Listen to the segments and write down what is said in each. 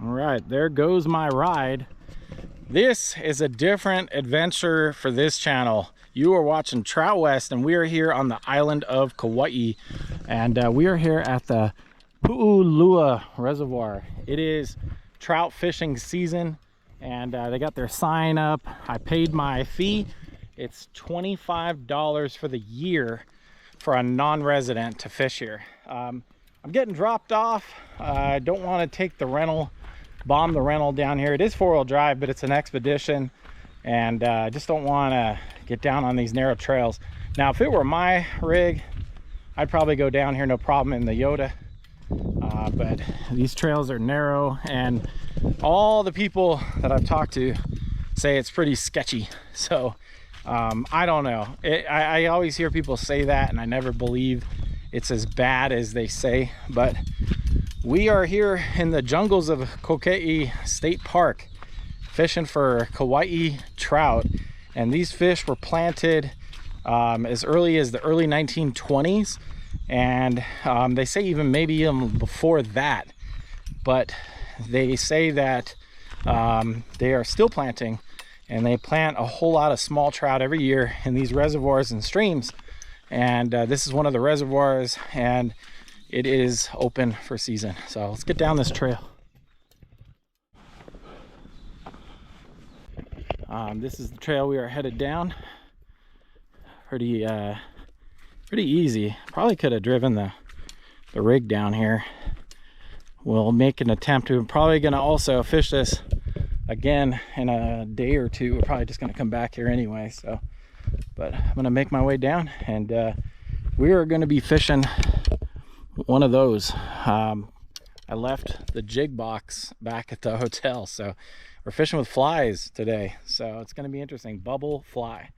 All right, there goes my ride. This is a different adventure for this channel. You are watching Trout West, and we are here on the island of Kaua'i, and we are here at the Pu'u Reservoir. It is trout fishing season, and they got their sign up. I paid my fee. It's $25 for the year for a non-resident to fish here. I'm getting dropped off. I don't want to take the rental, bomb the rental down here. It is 4-wheel drive, but it's an expedition, and I just don't want to get down on these narrow trails. Now, if it were my rig, I'd probably go down here no problem in the Yoda, but these trails are narrow, and all the people that I've talked to say it's pretty sketchy. So I don't know. I always hear people say that, and I never believe it's as bad as they say. But we are here in the jungles of Koke'e State Park fishing for Kaua'i trout, and these fish were planted as early as the early 1920s, and they say maybe even before that, but they say that they are still planting, and they plant a whole lot of small trout every year in these reservoirs and streams. And this is one of the reservoirs, and it is open for season. So let's get down this trail. This is the trail we are headed down. Pretty easy. Probably could have driven the rig down here. We'll make an attempt to. We're probably going to also fish this again in a day or two. We're probably just going to come back here anyway. So, but I'm going to make my way down, and we are going to be fishing one of those. I left the jig box back at the hotel, so we're fishing with flies today. So it's going to be interesting. Bubble fly.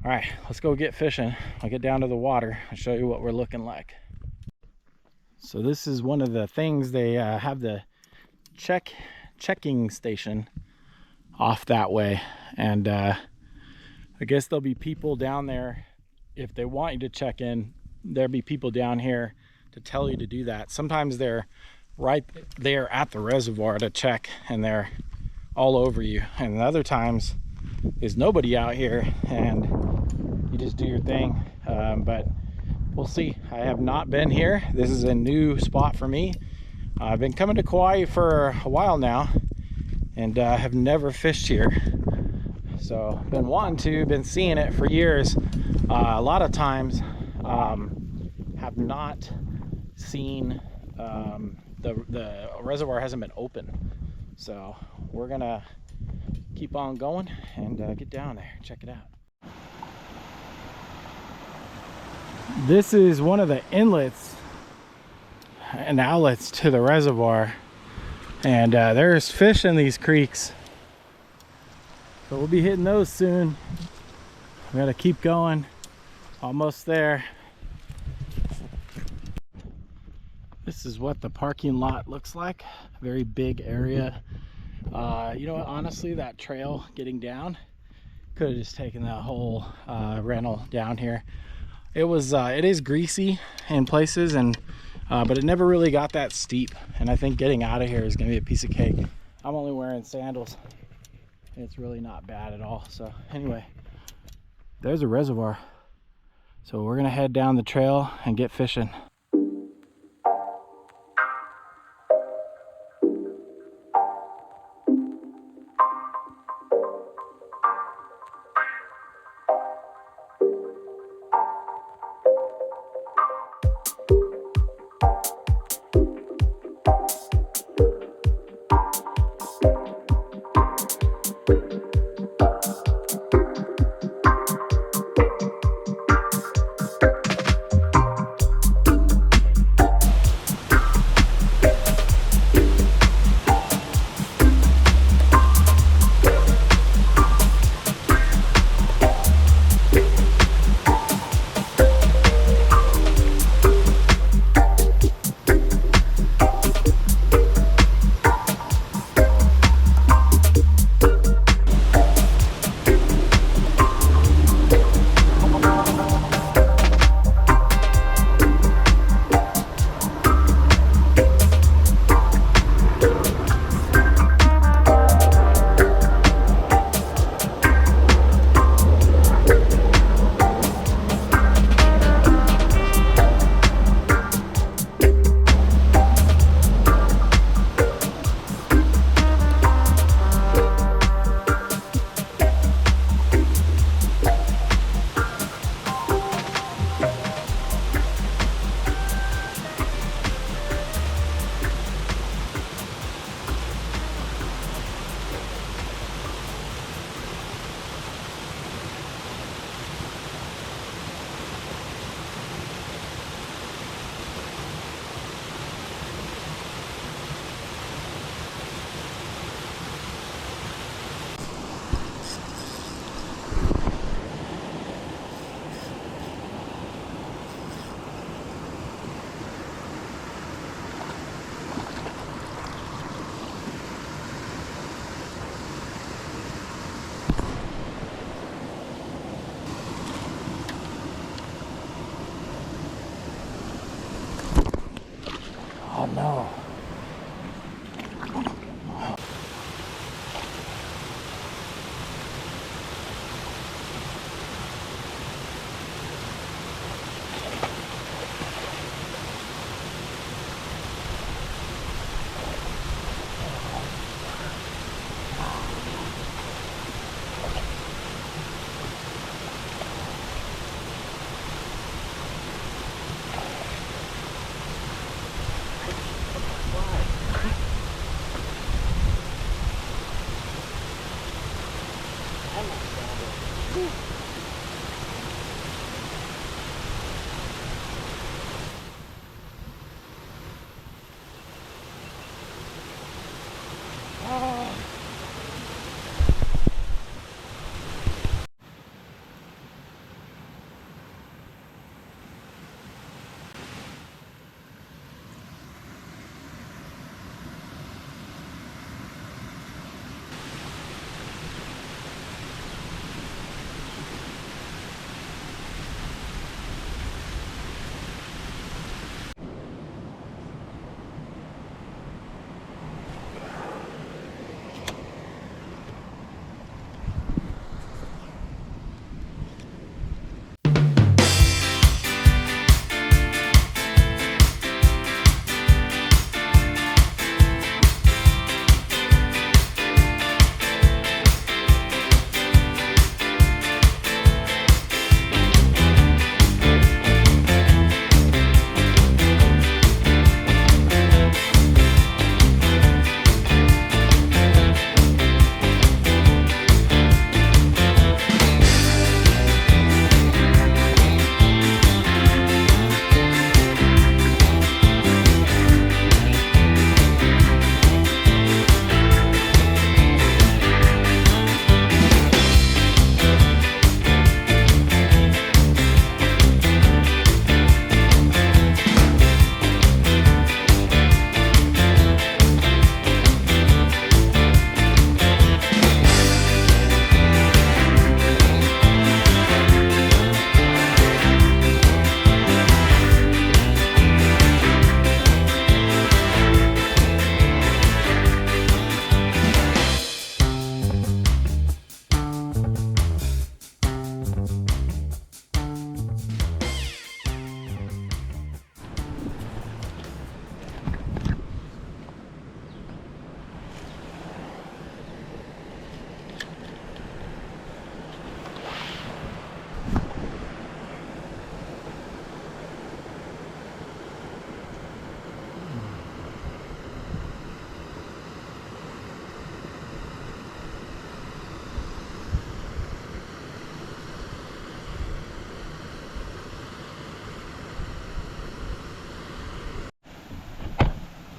All right, let's go get fishing. I'll get down to the water and show you what we're looking like. So this is one of the things they have, the checking station off that way, and I guess there'll be people down there. If they want you to check in, there'll be people down here to tell you to do that. Sometimes they're right there at the reservoir to check, and they're all over you, and other times there's nobody out here and you just do your thing. But we'll see. I have not been here. This is a new spot for me. I've been coming to Kauai for a while now, and have never fished here. So been wanting to, been seeing it for years. A lot of times have not seen, the reservoir hasn't been open. So we're gonna keep on going and get down there, check it out. This is one of the inlets and outlets to the reservoir, and there's fish in these creeks, so we'll be hitting those soon. We gotta keep going. Almost there. This is what the parking lot looks like. A very big area. You know what, honestly, that trail getting down, could have just taken that whole rental down here. It is greasy in places, and but it never really got that steep, and I think getting out of here is gonna be a piece of cake. I'm only wearing sandals. It's really not bad at all. So anyway, there's a reservoir, so we're gonna head down the trail and get fishing.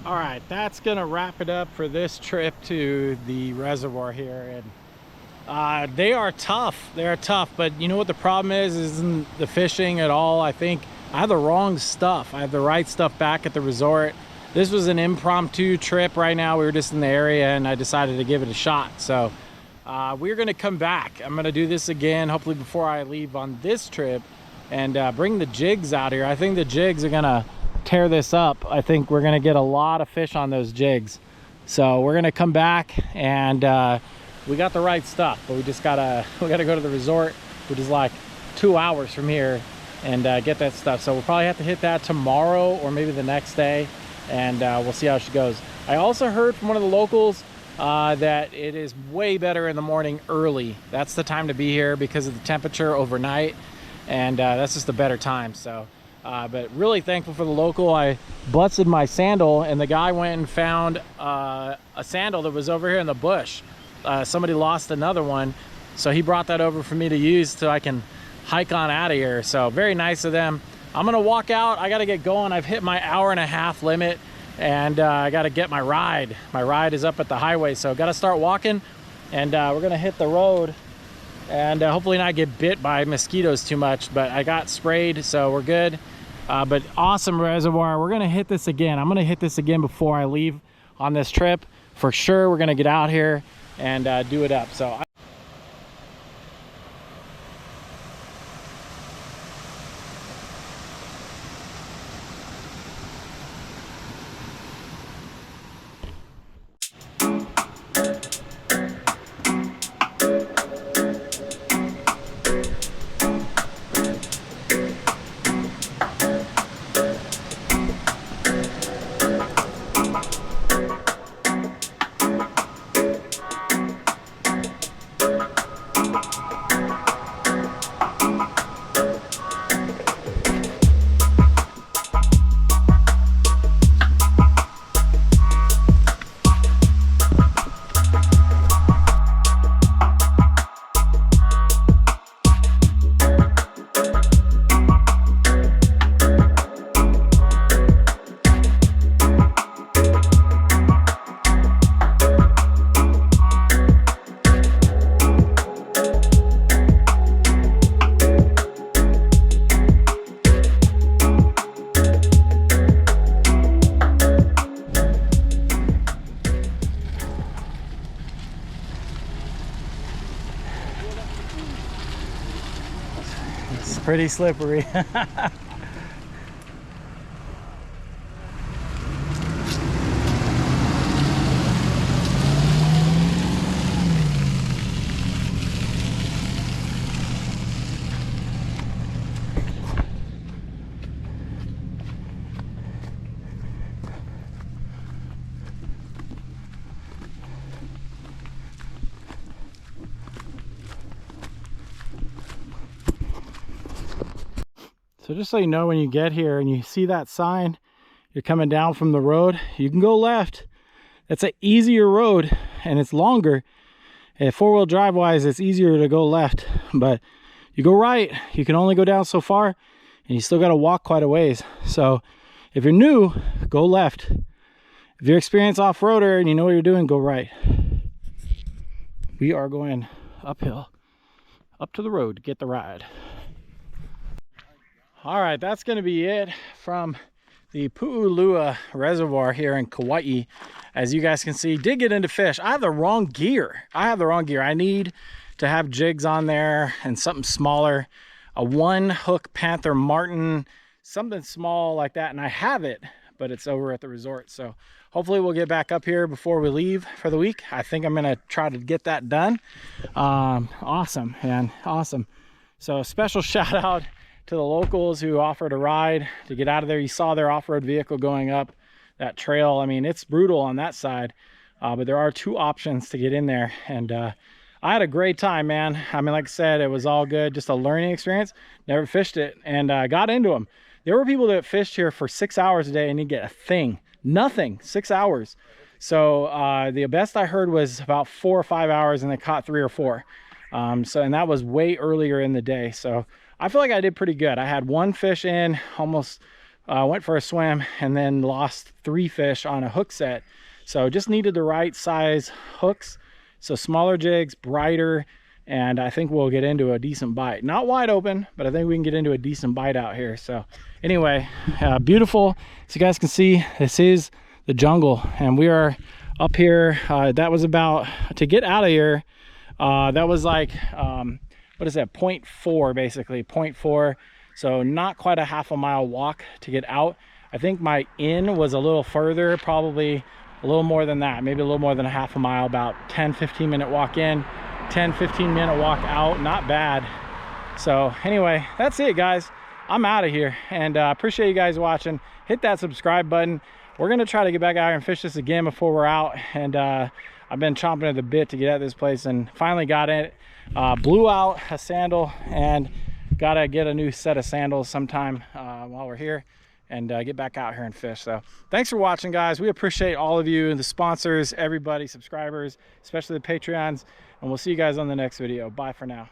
All right, that's gonna wrap it up for this trip to the reservoir here. And they are tough. They're tough, but you know what the problem is? Isn't the fishing at all. I think I have the wrong stuff. I have the right stuff back at the resort. This was an impromptu trip right now. We were just in the area and I decided to give it a shot. So we're gonna come back. I'm gonna do this again, hopefully before I leave on this trip, and bring the jigs out here. I think the jigs are gonna tear this up. I think we're gonna get a lot of fish on those jigs. So we're gonna come back, and we got the right stuff, but we gotta go to the resort, which is like 2 hours from here, and get that stuff. So we'll probably have to hit that tomorrow or maybe the next day, and we'll see how she goes. I also heard from one of the locals that it is way better in the morning early. That's the time to be here because of the temperature overnight, and that's just a better time. So but really thankful for the local. I busted my sandal, and the guy went and found a sandal that was over here in the bush. Somebody lost another one, so he brought that over for me to use so I can hike on out of here. So very nice of them. I'm gonna walk out. I gotta get going. I've hit my 1.5 hour limit, and I gotta get my ride. My ride is up at the highway, so gotta start walking, and we're gonna hit the road, and hopefully not get bit by mosquitoes too much, but I got sprayed, so we're good. But awesome reservoir. We're gonna hit this again. I'm gonna hit this again before I leave on this trip. For sure, we're gonna get out here and do it up. So Pretty slippery. So just so you know, when you get here and you see that sign, you're coming down from the road, you can go left. It's an easier road and it's longer. And four-wheel drive wise, it's easier to go left, but you go right, you can only go down so far and you still got to walk quite a ways. So if you're new, go left. If you're experienced off-roader and you know what you're doing, go right. We are going uphill, up to the road to get the ride. All right, that's going to be it from the Pu'u Reservoir here in Kaua'i. As you guys can see, did get into fish. I have the wrong gear. I need to have jigs on there and something smaller. A one hook Panther Martin, something small like that. And I have it, but it's over at the resort. So hopefully we'll get back up here before we leave for the week. I think I'm going to try to get that done. Awesome, man, awesome. So special shout out to the locals who offered a ride to get out of there. You saw their off-road vehicle going up that trail. I mean, it's brutal on that side, but there are two options to get in there. And I had a great time, man. I mean, like I said, it was all good, just a learning experience. Never fished it, and got into them. There were people that fished here for 6 hours a day and you get a thing, nothing, 6 hours. So the best I heard was about 4 or 5 hours, and they caught 3 or 4. And that was way earlier in the day. So I feel like I did pretty good. I had one fish in, almost went for a swim, and then lost 3 fish on a hook set. So just needed the right size hooks. So smaller jigs, brighter, and I think we'll get into a decent bite. Not wide open, but I think we can get into a decent bite out here. So anyway, beautiful. As you guys can see, this is the jungle, and we are up here. That was about, to get out of here, that was like, what is that, 0.4, basically 0.4. So not quite a half a mile walk to get out. I think my in was a little further, probably a little more than that, maybe a little more than a half a mile, about 10-15 minute walk in, 10-15 minute walk out. Not bad. So anyway, that's it, guys. I'm out of here, and appreciate you guys watching. Hit that subscribe button. We're gonna try to get back out here and fish this again before we're out, and I've been chomping at the bit to get at this place, and finally got it. Blew out a sandal, and gotta get a new set of sandals sometime while we're here, and get back out here and fish. So thanks for watching, guys. We appreciate all of you, the sponsors, everybody, subscribers, especially the Patreons, and we'll see you guys on the next video. Bye for now.